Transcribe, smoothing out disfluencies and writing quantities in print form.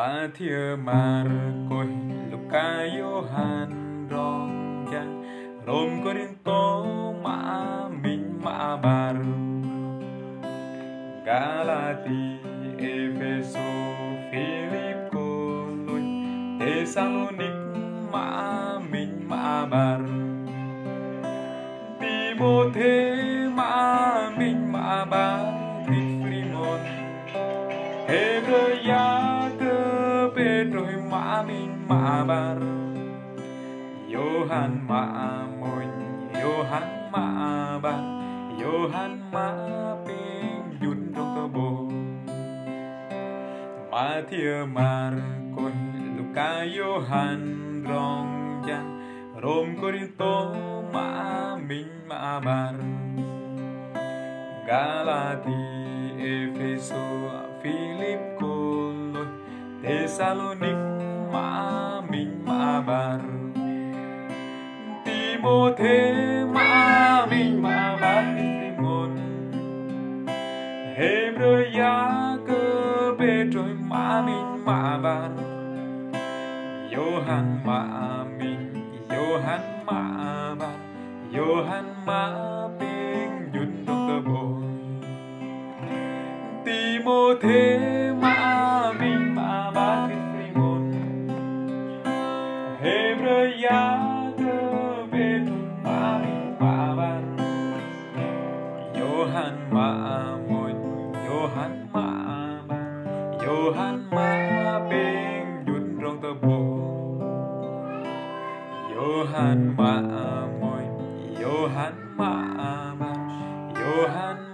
Matthew, Marco, Luca, Johann, Ron, Jan, Rom, Corinto, Min, Bar, Galati, Efeso, Philip, Cologne, Thessalonica, Min, Bar, Timothy, Min, Bar, Philemon, Hebrew, Pedro, Min, Bar, Johann, Moin, Johann, Bar, Johann, Ping, Jun, Dr. Bo, Matthew, Marco, Luca, Johann, Ron, Jan, Rom, Corinto, Min, Bar, Galati, Efeso, Philip, Cologne, Thessalonica, Min, Bar, Timothy, Min, Bar, Philemon, Hebrew, Pedro, Min, Bar, Johann, Min, Johann, Bar, Johann, Ping, Jun, Dr. Bo, Timothy, Min, Bar, Philemon, Hebrew, Pedro, Min, Bar, Johann, Moin, Johann, Bar, Johann, Ping, Jun, Dr. Bo, Johann, Moin, Johann, Bar, Johann,